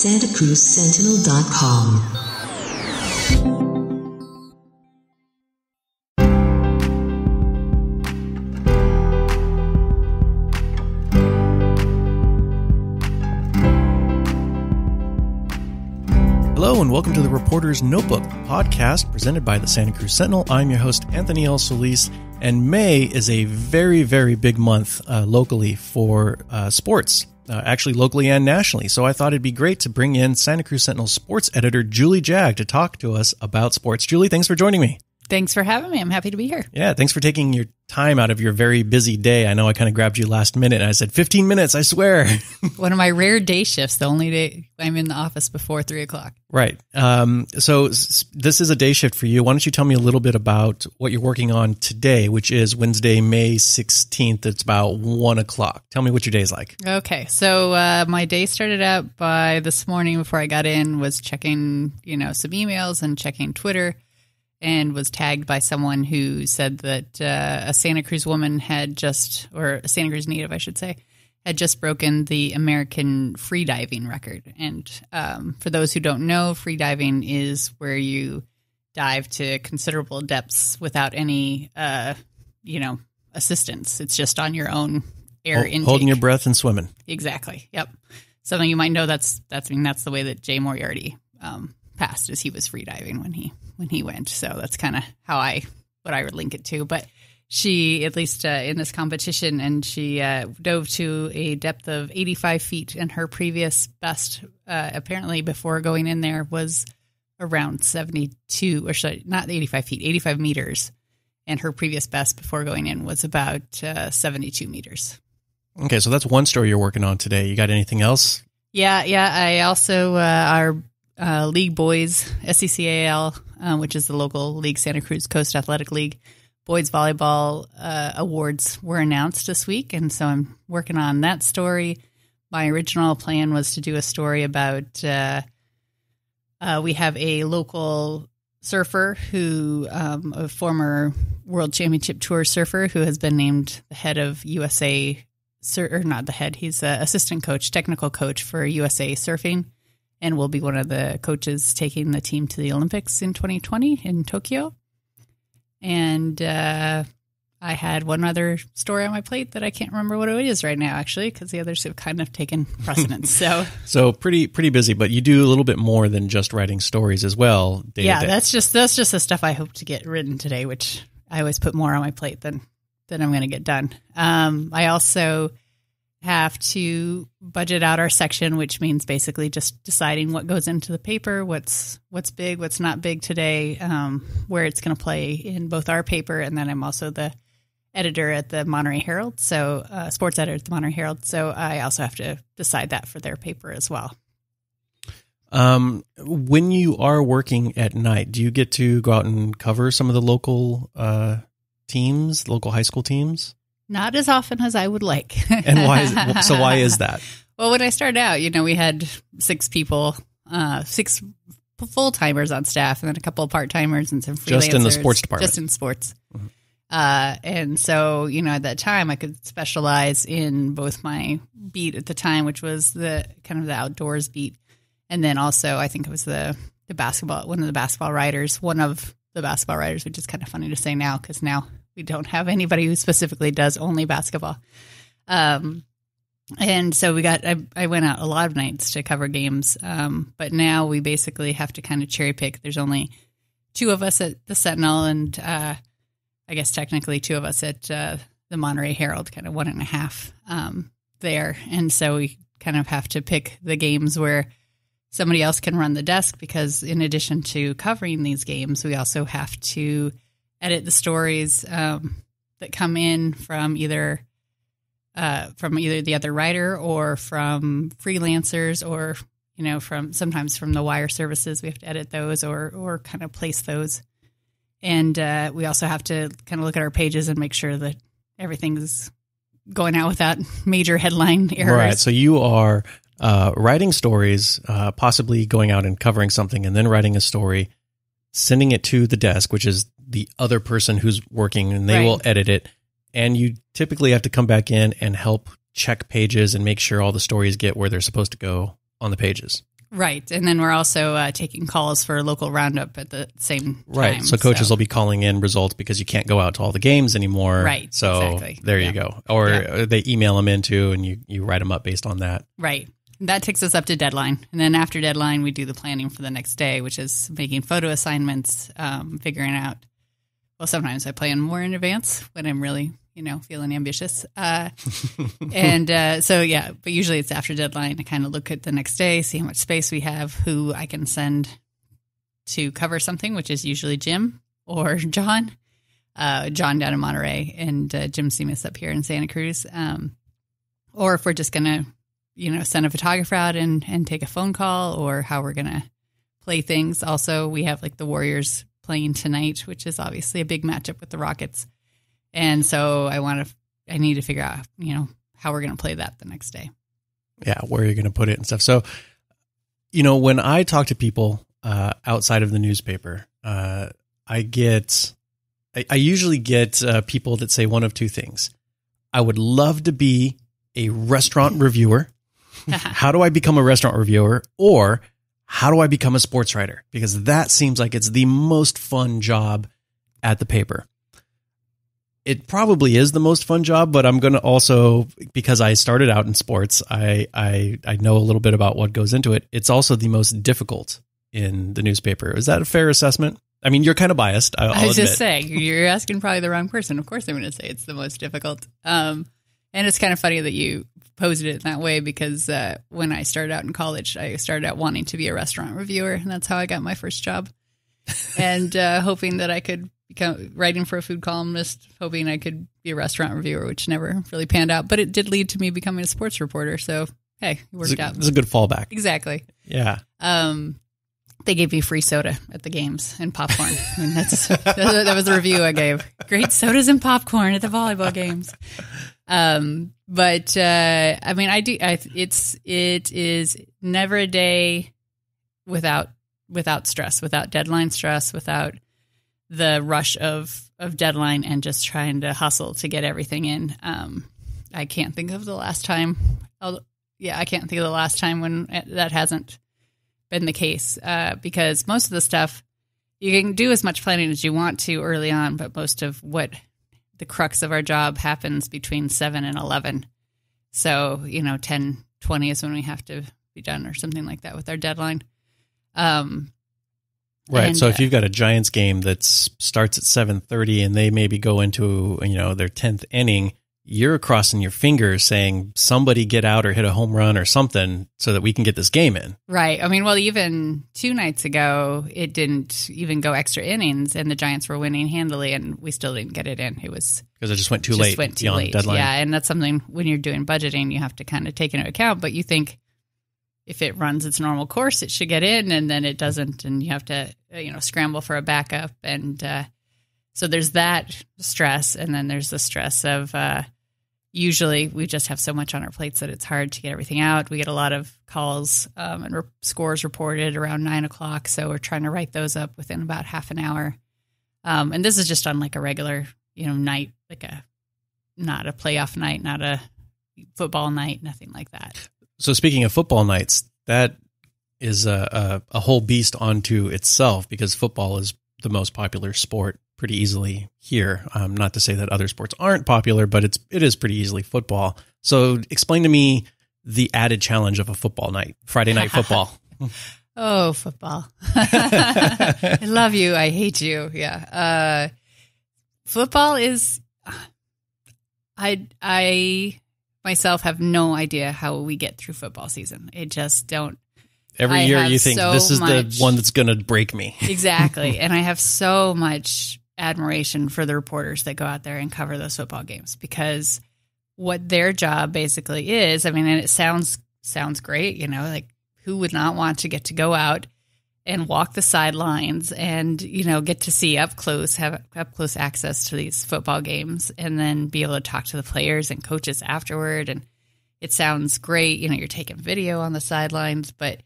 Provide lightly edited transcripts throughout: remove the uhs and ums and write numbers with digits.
SantaCruzSentinel.com. Hello and welcome to the Reporter's Notebook podcast presented by the Santa Cruz Sentinel. I'm your host, Anthony L. Solis, and May is a very, very big month locally for sports, actually locally and nationally. So I thought it'd be great to bring in Santa Cruz Sentinel sports editor Julie Jag to talk to us about sports. Julie, thanks for joining me. Thanks for having me. I'm happy to be here. Yeah, thanks for taking your time out of your very busy day. I know I kind of grabbed you last minute and I said 15 minutes, I swear. One of my rare day shifts, the only day I'm in the office before 3 o'clock. Right. So this is a day shift for you. Why don't you tell me a little bit about what you're working on today, which is Wednesday, May 16th. It's about 1 o'clock. Tell me what your day's like. Okay. So my day started out by this morning before I got in was checking, some emails and checking Twitter, and was tagged by someone who said that a Santa Cruz woman or a Santa Cruz native, I should say, had just broken the American freediving record. And for those who don't know, freediving is where you dive to considerable depths without any, assistance. It's just on your own air intake. Holding your breath and swimming. Exactly. Yep. Some of you might know that's the way that Jay Moriarty passed, as he was freediving when he went. So that's kind of what I would link it to. But she, at least in this competition, and she dove to a depth of 85 feet, and her previous best, apparently before going in there, was around 72, or not 85 feet, 85 meters. And her previous best before going in was about 72 meters. Okay, so that's one story you're working on today. You got anything else? Yeah. I also, our League Boys, SCCAL, which is the local league, Santa Cruz Coast Athletic League, boys volleyball awards were announced this week, and so I'm working on that story. My original plan was to do a story about we have a local surfer who, a former World Championship Tour surfer who has been named the head of USA, or not the head, he's an assistant coach, technical coach for USA Surfing, and will be one of the coaches taking the team to the Olympics in 2020 in Tokyo. And I had one other story on my plate that I can't remember what it is right now, actually, because the others have kind of taken precedence. So pretty busy, but you do a little bit more than just writing stories as well. Day to day. that's just the stuff I hope to get written today, which I always put more on my plate than I'm going to get done. I also have to budget out our section, which means basically just deciding what goes into the paper, what's big, what's not big today, where it's going to play in both our paper, and then I'm also the editor at the Monterey Herald, so sports editor at the Monterey Herald. So I also have to decide that for their paper as well. When you are working at night, do you get to go out and cover some of the local teams, local high school teams? Not as often as I would like. And why is that? Well, when I started out, we had 6 people, 6 full-timers on staff, and then a couple of part-timers and some freelancers. Just in the sports department. Just in sports. Mm-hmm. And so, at that time, I could specialize in both my beat at the time, which was the kind of the outdoors beat, and then also I think it was the basketball, one of the basketball writers, which is kind of funny to say now because now we don't have anybody who specifically does only basketball. And so I went out a lot of nights to cover games. But now we basically have to kind of cherry pick. There's only 2 of us at the Sentinel, and I guess technically 2 of us at the Monterey Herald, kind of 1.5 there. And so we kind of have to pick the games where somebody else can run the desk, because in addition to covering these games, we also have to edit the stories that come in from either the other writer or from freelancers, or sometimes from the wire services. We have to edit those or kind of place those, and we also have to kind of look at our pages and make sure that everything's going out without major headline errors. Right. So you are writing stories, possibly going out and covering something, and then writing a story, sending it to the desk, which is the other person who's working, and they will edit it. And you typically have to come back in and help check pages and make sure all the stories get where they're supposed to go on the pages. Right. And then we're also taking calls for a local roundup at the same time. Right. So coaches will be calling in results because you can't go out to all the games anymore. Right. So exactly. There you go. Or they email them into and you write them up based on that. Right. That takes us up to deadline. And then after deadline, we do the planning for the next day, which is making photo assignments, figuring out, well, sometimes I plan more in advance when I'm really, feeling ambitious. But usually it's after deadline. I kind of look at the next day, see how much space we have, who I can send to cover something, which is usually Jim or John down in Monterey and Jim Seamus up here in Santa Cruz. Or if we're just going to, send a photographer out and take a phone call, or how we're going to play things. Also, we have like the Warriors playing tonight, which is obviously a big matchup with the Rockets. And so I need to figure out, how we're going to play that the next day. Yeah, where you're going to put it and stuff. So, when I talk to people outside of the newspaper, I usually get people that say one of two things. I would love to be a restaurant reviewer. How do I become a restaurant reviewer? Or how do I become a sports writer? Because that seems like it's the most fun job at the paper. It probably is the most fun job, but I'm going to also, because I started out in sports, I know a little bit about what goes into it. It's also the most difficult in the newspaper. Is that a fair assessment? I mean, you're kind of biased. I was just saying, you're asking probably the wrong person. Of course I'm going to say it's the most difficult. And it's kind of funny that you posed it in that way, because when I started out in college, I started out wanting to be a restaurant reviewer, and that's how I got my first job. And hoping that I could become writing for a food columnist, hoping I could be a restaurant reviewer, which never really panned out. But it did lead to me becoming a sports reporter. So, hey, it worked out. It's a good fallback. Exactly. Yeah. They gave me free soda at the games and popcorn. I mean, that was the review I gave. Great sodas and popcorn at the volleyball games. I mean, it is never a day without stress, without deadline stress, without the rush of deadline and just trying to hustle to get everything in. I can't think of the last time. I can't think of the last time when that hasn't been the case, because most of the stuff you can do as much planning as you want to early on, but most of what the crux of our job happens between 7 and 11. So, 10:20 is when we have to be done or something like that with our deadline. Right. So if you've got a Giants game that starts at 7:30 and they maybe go into, their 10th inning, you're crossing your fingers saying somebody get out or hit a home run or something so that we can get this game in. Right. I mean, well, even 2 nights ago, it didn't even go extra innings and the Giants were winning handily and we still didn't get it in. It was because it just went too late beyond deadline. Yeah. And that's something when you're doing budgeting, you have to kind of take into account, but you think if it runs its normal course, it should get in, and then it doesn't. And you have to, scramble for a backup. And so there's that stress. And then there's the stress of usually we just have so much on our plates that it's hard to get everything out. We get a lot of calls and scores reported around 9:00. So we're trying to write those up within about half an hour. And this is just on like a regular, night, not a playoff night, not a football night, nothing like that. So speaking of football nights, that is a whole beast onto itself, because football is the most popular sport pretty easily here. Not to say that other sports aren't popular, but it is pretty easily football. So explain to me the added challenge of a football night, Friday night football. Oh, football. I love you. I hate you. Yeah. Football is, I myself have no idea how we get through football season. It just don't. Every year you think this is the one that's going to break me. Exactly. And I have so much admiration for the reporters that go out there and cover those football games, because what their job basically is, I mean, and it sounds great, like who would not want to get to go out and walk the sidelines and, get to see up close, have up close access to these football games, and then be able to talk to the players and coaches afterward. And it sounds great. You're taking video on the sidelines, but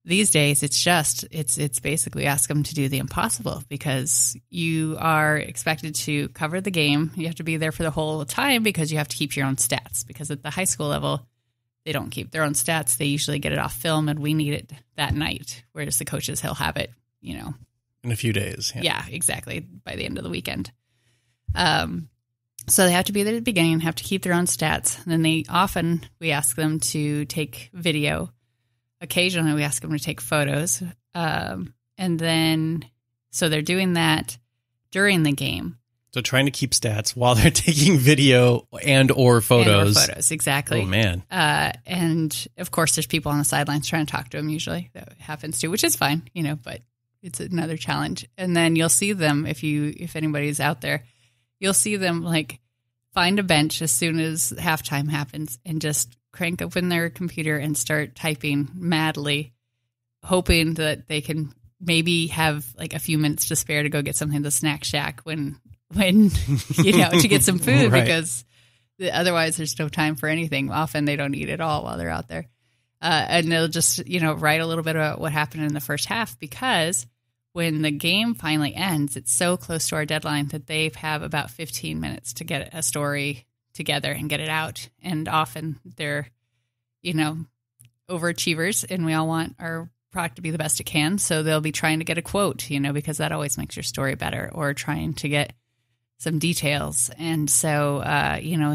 these days it's basically ask them to do the impossible, because you are expected to cover the game. You have to be there for the whole time because you have to keep your own stats, because at the high school level, they don't keep their own stats. They usually get it off film, and we need it that night. Whereas the coaches, he'll have it, in a few days. Yeah, exactly. By the end of the weekend. So they have to be there at the beginning, have to keep their own stats. And then we ask them to take video. Occasionally we ask them to take photos. And then, so they're doing that during the game. So trying to keep stats while they're taking video and or photos. Exactly. Oh, man. And, of course, there's people on the sidelines trying to talk to them usually. That happens too, which is fine, but it's another challenge. And then you'll see them, if anybody's out there, you'll see them, find a bench as soon as halftime happens and just crank open their computer and start typing madly, hoping that they can maybe have, a few minutes to spare to go get something to the snack shack when to get some food, right. Because otherwise there's no time for anything. Often they don't eat at all while they're out there. And they'll just, write a little bit about what happened in the first half, because when the game finally ends, it's so close to our deadline that they have about 15 minutes to get a story together and get it out. And often they're, overachievers, and we all want our product to be the best it can. So they'll be trying to get a quote, because that always makes your story better, or trying to get some details. And so,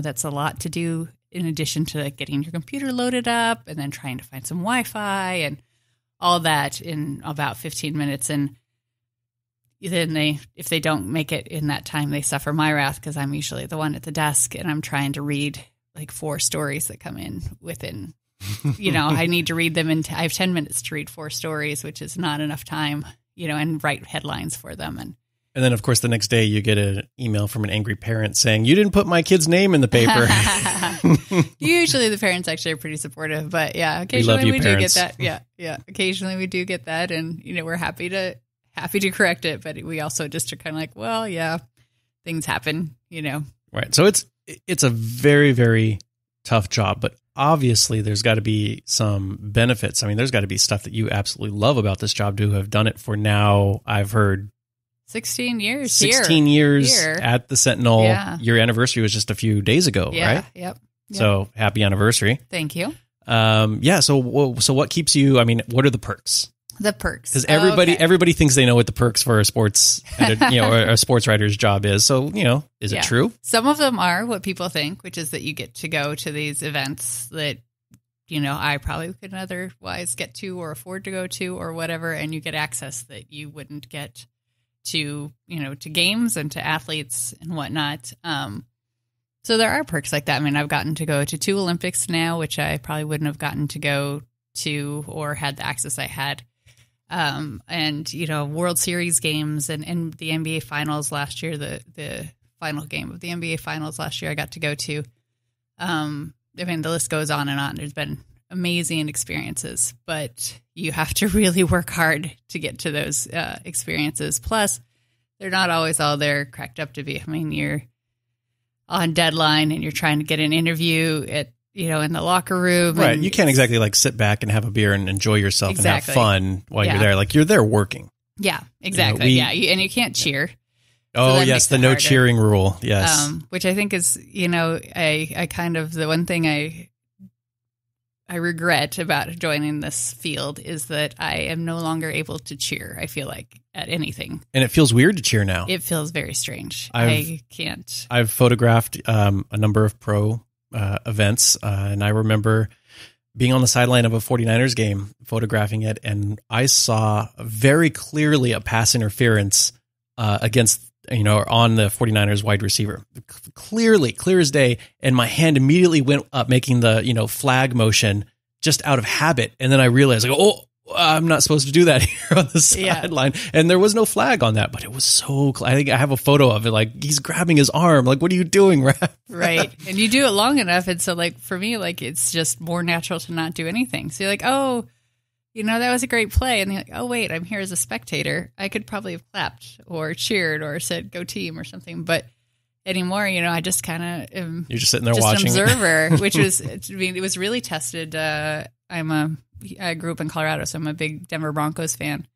that's a lot to do in addition to getting your computer loaded up and then trying to find some Wi-Fi and all that in about 15 minutes. And then if they don't make it in that time, they suffer my wrath, because I'm usually the one at the desk and I'm trying to read 4 stories that come in within, I need to read them. I have 10 minutes to read 4 stories, which is not enough time, and write headlines for them. And then, of course, the next day you get an email from an angry parent saying, "You didn't put my kid's name in the paper." Usually the parents actually are pretty supportive, but yeah, occasionally we do get that. Yeah. Occasionally we do get that, and, we're happy to correct it, but we also just are kind of well, yeah, things happen, Right. So it's a very, very tough job, but obviously there's got to be some benefits. I mean, there's got to be stuff that you absolutely love about this job to have done it for now. I've heard 16 years. 16 years here at the Sentinel. Yeah. Your anniversary was just a few days ago, right? Yep. So happy anniversary. Thank you. So what keeps you, what are the perks? The perks. Because everybody thinks they know what the perks for a sports, or a sports writer's job is. So, is it true? Some of them are what people think, which is that you get to go to these events that, I probably couldn't otherwise get to or afford to go to or whatever. And you get access that you wouldn't get to, to games and to athletes and whatnot. So there are perks like that. I've gotten to go to 2 Olympics now, which I probably wouldn't have gotten to go to or had the access I had. And, World Series games and the NBA Finals last year, the final game of the NBA Finals last year I got to go to. The list goes on and on. There's been amazing experiences, but you have to really work hard to get to those experiences. Plus, they're not always all they're cracked up to be. You're on deadline and you're trying to get an interview at, in the locker room. Right. You can't exactly sit back and have a beer and enjoy yourself and have fun while you're there. You're there working. Yeah, exactly. And you can't cheer. Oh, yes. The no cheering rule. Yes. Which I think is, I kind of, the one thing I regret about joining this field is that I am no longer able to cheer, I feel like, at anything. And it feels weird to cheer now. It feels very strange. I can't. I've photographed a number of pro events, and I remember being on the sideline of a 49ers game, photographing it, and I saw very clearly a pass interference against, on the 49ers wide receiver. Clearly, clear as day, and my hand immediately went up, making the, flag motion just out of habit, and then I realized, I'm not supposed to do that here on the sideline. And there was no flag on that, but it was so I think I have a photo of it. He's grabbing his arm. What are you doing, ref? Right. And you do it long enough. And so for me, it's just more natural to not do anything. So you're that was a great play. And you're oh, wait, I'm here as a spectator. I could probably have clapped or cheered or said, go team or something. But anymore, I just kind of am. You're just sitting there watching. An observer, which was, it was really tested. I grew up in Colorado, so I'm a big Denver Broncos fan.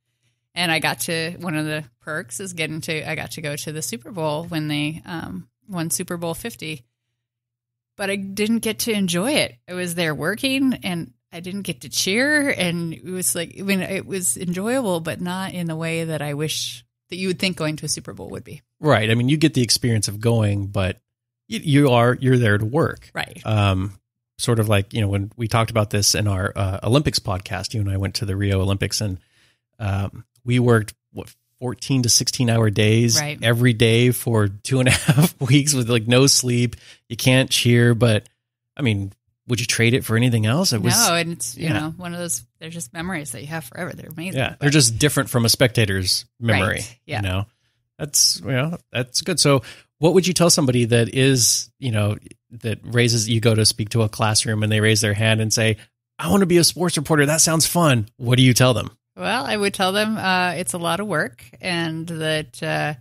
And I got to, one of the perks is I got to go to the Super Bowl when they won Super Bowl 50. but I didn't get to enjoy it. I was there working and I didn't get to cheer. And it was like, I mean, it was enjoyable, but not in the way that I wish that you would think going to a Super Bowl would be. Right. I mean, you get the experience of going, but you're there to work. Right. Sort of like, when we talked about this in our Olympics podcast, you and I went to the Rio Olympics, and we worked 14 to 16 hour days every day for 2.5 weeks with like no sleep. You can't cheer, but I mean, would you trade it for anything else? No, and it's, one of those, they're just memories that you have forever. They're amazing. Yeah. They're just different from a spectator's memory. Right. Yeah. That's good. So what would you tell somebody that is, that raises, you go to speak to a classroom and they raise their hand and say, I want to be a sports reporter. That sounds fun. What do you tell them? Well, I would tell them it's a lot of work, and that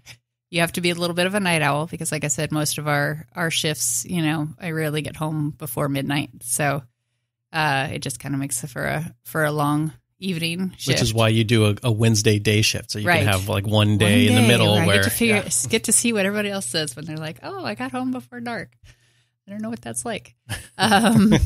you have to be a little bit of a night owl because, like I said, most of our shifts, I rarely get home before midnight. So it just kind of makes it for a long evening shift. Which is why you do a Wednesday day shift. So you can have like one day in the middle where I get to see what everybody else says when they're like, oh, I got home before dark. I don't know what that's like. So,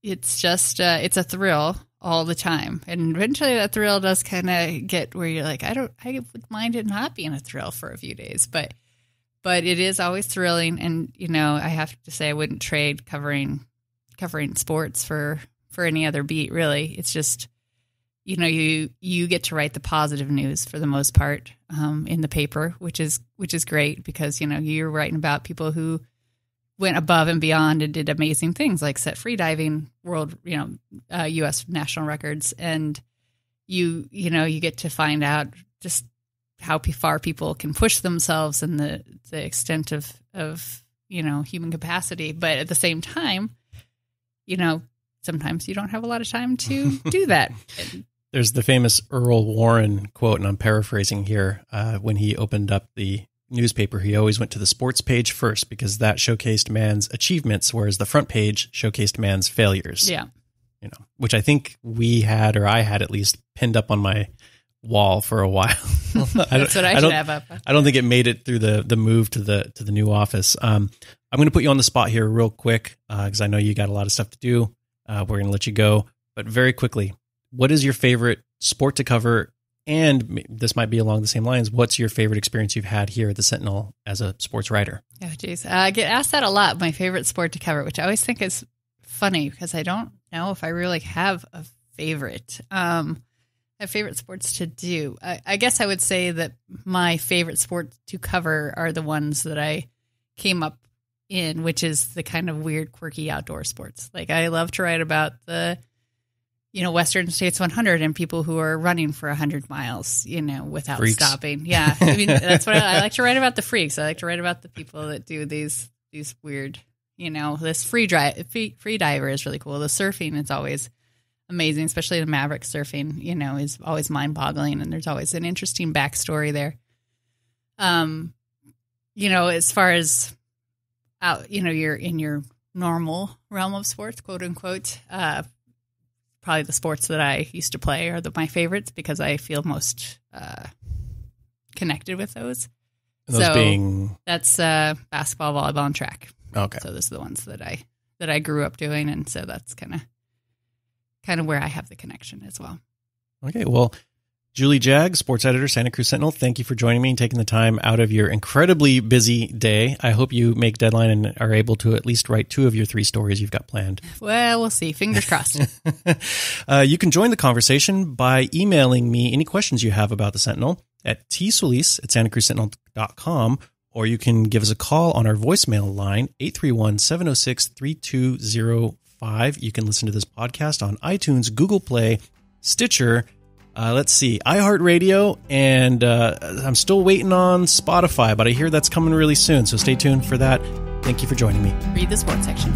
it's just, it's a thrill all the time. And eventually that thrill does kind of get where you're like, I would mind it not being a thrill for a few days, but it is always thrilling. And, I have to say I wouldn't trade covering sports for any other beat, really. It's just, you get to write the positive news for the most part in the paper, which is great because, you're writing about people who went above and beyond and did amazing things like set freediving world, U.S. national records. And you get to find out just how far people can push themselves and the extent of human capacity. But at the same time, sometimes you don't have a lot of time to do that. There's the famous Earl Warren quote, and I'm paraphrasing here, when he opened up the newspaper, he always went to the sports page first because that showcased man's achievements, whereas the front page showcased man's failures. Yeah. Which I think I had at least pinned up on my wall for a while. That's what I should have up. I don't think it made it through the move to the new office. I'm going to put you on the spot here real quick because I know you got a lot of stuff to do. We're going to let you go, but very quickly, what is your favorite sport to cover? And this might be along the same lines. What's your favorite experience you've had here at the Sentinel as a sports writer? Oh, geez. I get asked that a lot, my favorite sport to cover, which I always think is funny because I don't know if I really have a favorite. I have favorite sports to do. I guess I would say that my favorite sport to cover are the ones that I came up in, which is the kind of weird, quirky outdoor sports. Like I love to write about the Western States 100 and people who are running for 100 miles, without freaks. Stopping. Yeah. I mean, that's what I like to write about, the freaks. I like to write about the people that do these weird, this free diver is really cool. The surfing is always amazing, especially the Maverick surfing, is always mind boggling. And there's always an interesting backstory there. As far as out, you're in your normal realm of sports, quote unquote, probably the sports that I used to play are my favorites because I feel most connected with those. And those being? That's basketball, volleyball, and track. Okay. So those are the ones that I grew up doing, and so that's kind of where I have the connection as well. Okay, well, Julie Jag, sports editor, Santa Cruz Sentinel, thank you for joining me and taking the time out of your incredibly busy day. I hope you make deadline and are able to at least write 2 of your 3 stories you've got planned. Well, we'll see. Fingers crossed. You can join the conversation by emailing me any questions you have about the Sentinel at tsolis@santacruzsentinel.com, or you can give us a call on our voicemail line, 831-706-3205. You can listen to this podcast on iTunes, Google Play, Stitcher, let's see, iHeartRadio, and I'm still waiting on Spotify, but I hear that's coming really soon, so stay tuned for that. Thank you for joining me. Read the sports section.